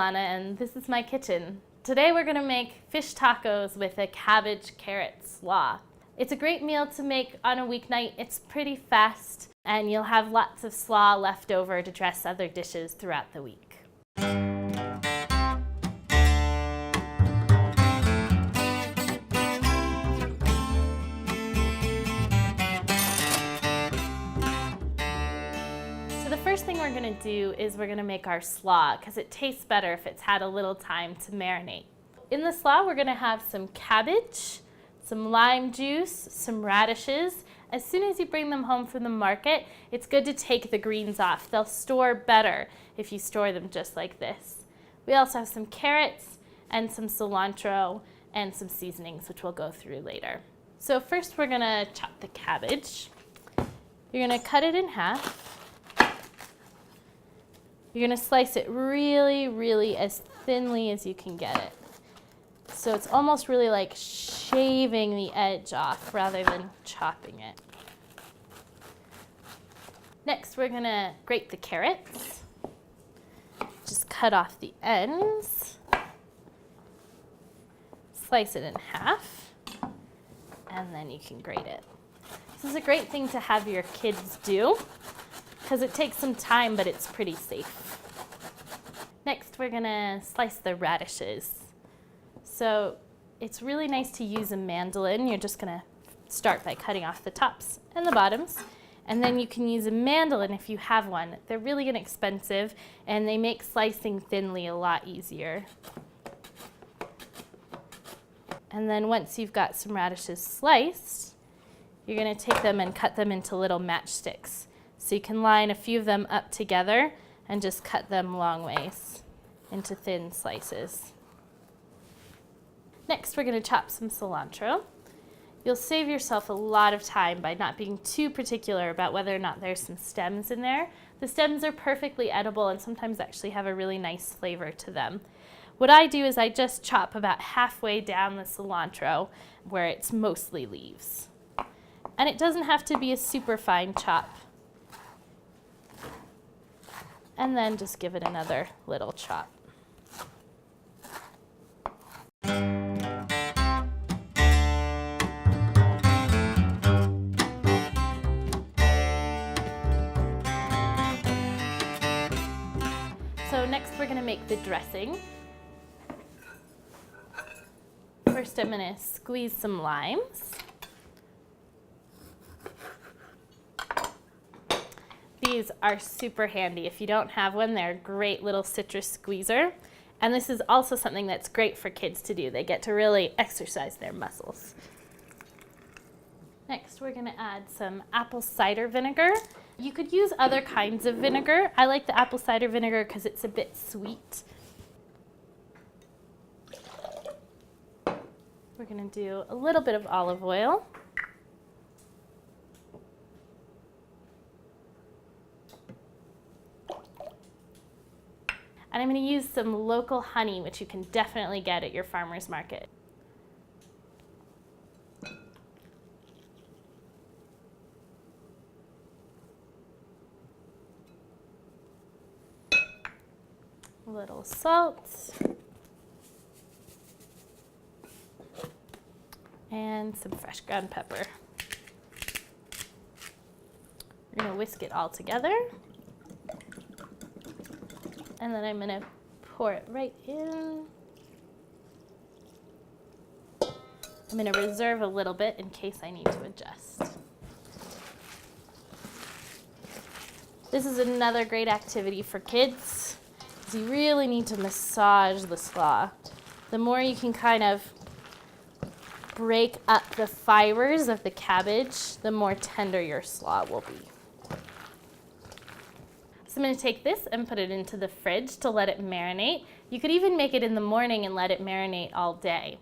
Lana, and this is my kitchen. Today we're gonna make fish tacos with a cabbage carrot slaw. It's a great meal to make on a weeknight. It's pretty fast, and you'll have lots of slaw left over to dress other dishes throughout the week. So the first thing we're gonna do is we're gonna make our slaw because it tastes better if it's had a little time to marinate. In the slaw, we're gonna have some cabbage, some lime juice, some radishes. As soon as you bring them home from the market, it's good to take the greens off. They'll store better if you store them just like this. We also have some carrots and some cilantro and some seasonings, which we'll go through later. So first we're gonna chop the cabbage. You're gonna cut it in half. You're gonna slice it really as thinly as you can get it. So it's almost really like shaving the edge off rather than chopping it. Next, we're gonna grate the carrots. Just cut off the ends. Slice it in half, and then you can grate it. This is a great thing to have your kids do because it takes some time, but it's pretty safe. Next, we're gonna slice the radishes. So it's really nice to use a mandolin. You're just gonna start by cutting off the tops and the bottoms. And then you can use a mandolin if you have one. They're really inexpensive and they make slicing thinly a lot easier. And then once you've got some radishes sliced, you're gonna take them and cut them into little matchsticks. So you can line a few of them up together and just cut them long ways into thin slices. Next, we're gonna chop some cilantro. You'll save yourself a lot of time by not being too particular about whether or not there's some stems in there. The stems are perfectly edible and sometimes actually have a really nice flavor to them. What I do is I just chop about halfway down the cilantro where it's mostly leaves. And it doesn't have to be a super fine chop. And then just give it another little chop. So next we're gonna make the dressing. First I'm gonna squeeze some limes. These are super handy. If you don't have one, they're a great little citrus squeezer. And this is also something that's great for kids to do. They get to really exercise their muscles. Next, we're gonna add some apple cider vinegar. You could use other kinds of vinegar. I like the apple cider vinegar because it's a bit sweet. We're gonna do a little bit of olive oil. And I'm going to use some local honey, which you can definitely get at your farmer's market. A little salt. And some fresh ground pepper. We're going to whisk it all together. And then I'm gonna pour it right in. I'm gonna reserve a little bit in case I need to adjust. This is another great activity for kids, because you really need to massage the slaw. The more you can kind of break up the fibers of the cabbage, the more tender your slaw will be. So I'm going to take this and put it into the fridge to let it marinate. You could even make it in the morning and let it marinate all day.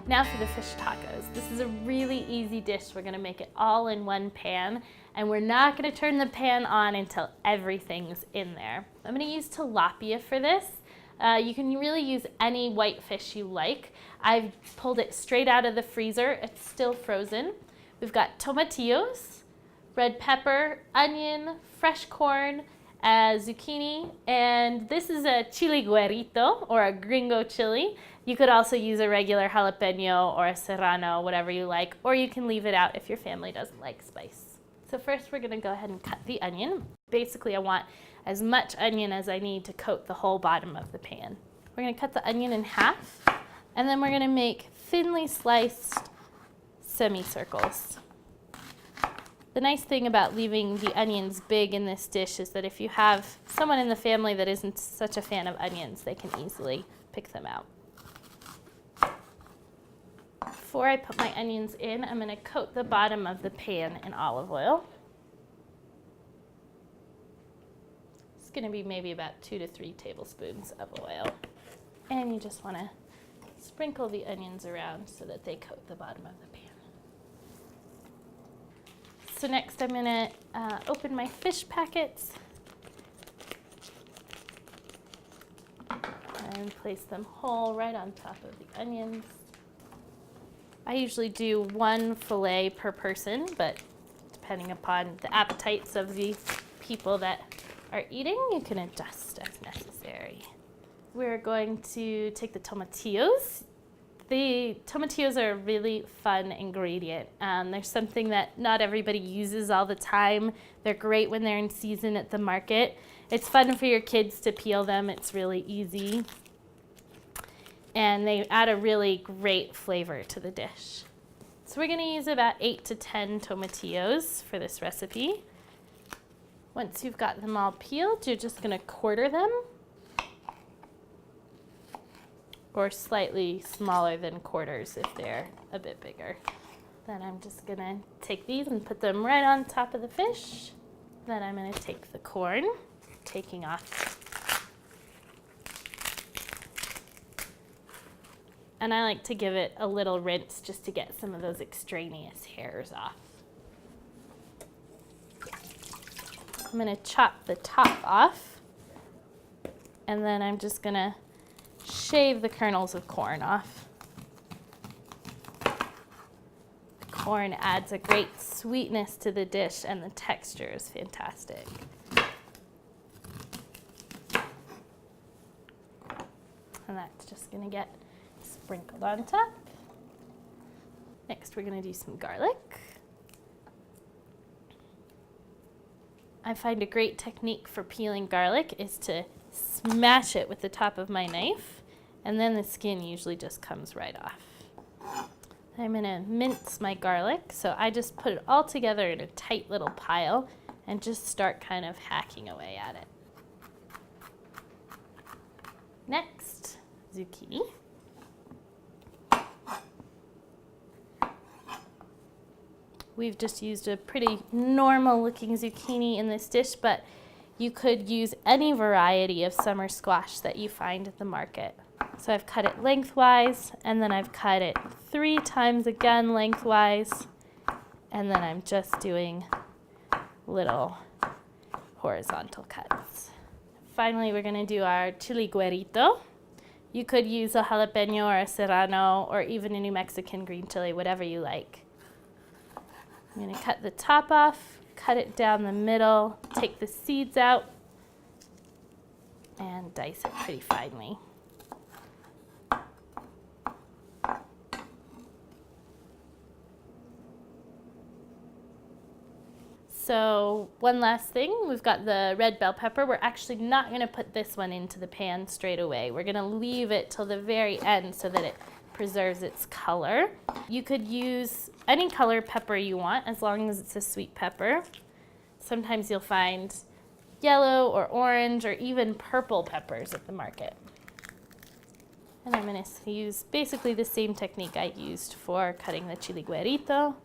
Now for the fish tacos. This is a really easy dish. We're gonna make it all in one pan, and we're not gonna turn the pan on until everything's in there. I'm gonna use tilapia for this. You can really use any white fish you like. I've pulled it straight out of the freezer. It's still frozen. We've got tomatillos, red pepper, onion, fresh corn, zucchini, and this is a chili guerrito, or a gringo chili. You could also use a regular jalapeno or a serrano, whatever you like, or you can leave it out if your family doesn't like spice. So first we're gonna go ahead and cut the onion. Basically I want as much onion as I need to coat the whole bottom of the pan. We're gonna cut the onion in half, and then we're gonna make thinly sliced semicircles. The nice thing about leaving the onions big in this dish is that if you have someone in the family that isn't such a fan of onions, they can easily pick them out. Before I put my onions in, I'm gonna coat the bottom of the pan in olive oil. It's gonna be maybe about 2 to 3 tablespoons of oil. And you just wanna sprinkle the onions around so that they coat the bottom of the pan. So next I'm gonna open my fish packets and place them whole right on top of the onions. I usually do 1 fillet per person, but depending upon the appetites of the people that are eating, you can adjust as necessary. We're going to take the tomatillos. The tomatillos are a really fun ingredient. They're something that not everybody uses all the time. They're great when they're in season at the market. It's fun for your kids to peel them. It's really easy. And they add a really great flavor to the dish. So we're gonna use about 8 to 10 tomatillos for this recipe. Once you've got them all peeled, you're just gonna quarter them, or slightly smaller than quarters if they're a bit bigger. Then I'm just gonna take these and put them right on top of the fish. Then I'm gonna take the corn, taking off. And I like to give it a little rinse just to get some of those extraneous hairs off. I'm gonna chop the top off, and then I'm just gonna shave the kernels of corn off. The corn adds a great sweetness to the dish, and the texture is fantastic. And that's just gonna get sprinkled on top. Next, we're gonna do some garlic. I find a great technique for peeling garlic is to smash it with the top of my knife, and then the skin usually just comes right off. I'm gonna mince my garlic, so I just put it all together in a tight little pile and just start kind of hacking away at it. Next, zucchini. We've just used a pretty normal looking zucchini in this dish, but you could use any variety of summer squash that you find at the market. So I've cut it lengthwise, and then I've cut it 3 times again lengthwise, and then I'm just doing little horizontal cuts. Finally, we're gonna do our chili guerrito. You could use a jalapeno or a serrano, or even a New Mexican green chili, whatever you like. I'm gonna cut the top off, cut it down the middle, take the seeds out, and dice it pretty finely. So one last thing, we've got the red bell pepper. We're actually not gonna put this one into the pan straight away. We're gonna leave it till the very end so that it preserves its color. You could use any color pepper you want as long as it's a sweet pepper. Sometimes you'll find yellow or orange or even purple peppers at the market. And I'm going to use basically the same technique I used for cutting the chili guerrito.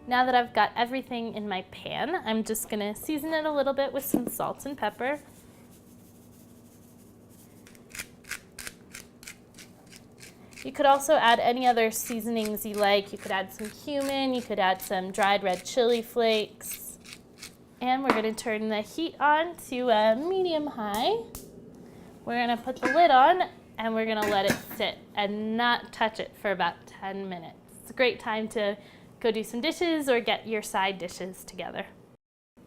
Now that I've got everything in my pan, I'm just gonna season it a little bit with some salt and pepper. You could also add any other seasonings you like. You could add some cumin, you could add some dried red chili flakes. And we're gonna turn the heat on to a medium-high. We're gonna put the lid on and we're gonna let it sit and not touch it for about 10 minutes. It's a great time to go do some dishes or get your side dishes together.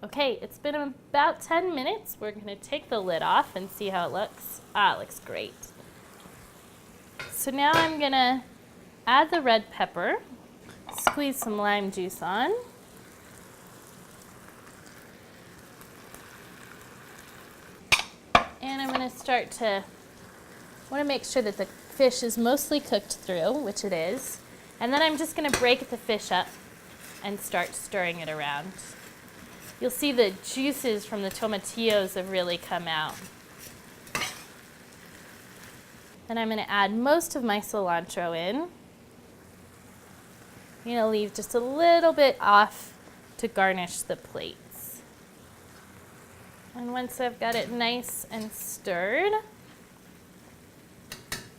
Okay, it's been about 10 minutes. We're gonna take the lid off and see how it looks. Ah, it looks great. So now I'm gonna add the red pepper, squeeze some lime juice on. And I'm gonna wanna make sure that the fish is mostly cooked through, which it is. And then I'm just gonna break the fish up and start stirring it around. You'll see the juices from the tomatillos have really come out. And I'm gonna add most of my cilantro in. I'm gonna leave just a little bit off to garnish the plates. And once I've got it nice and stirred,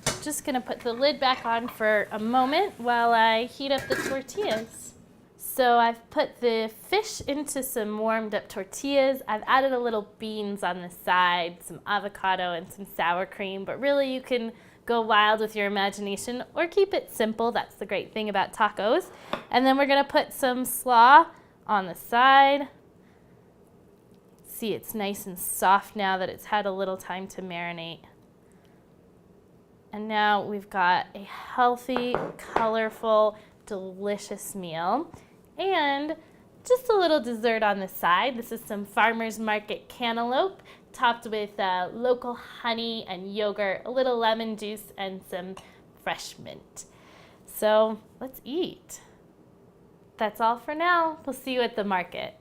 I'm just gonna put the lid back on for a moment while I heat up the tortillas. So I've put the fish into some warmed up tortillas. I've added a little beans on the side, some avocado and some sour cream, but really you can go wild with your imagination or keep it simple. That's the great thing about tacos. And then we're gonna put some slaw on the side. See, it's nice and soft now that it's had a little time to marinate. And now we've got a healthy, colorful, delicious meal. And just a little dessert on the side. This is some farmer's market cantaloupe topped with local honey and yogurt, a little lemon juice, and some fresh mint. So let's eat. That's all for now. We'll see you at the market.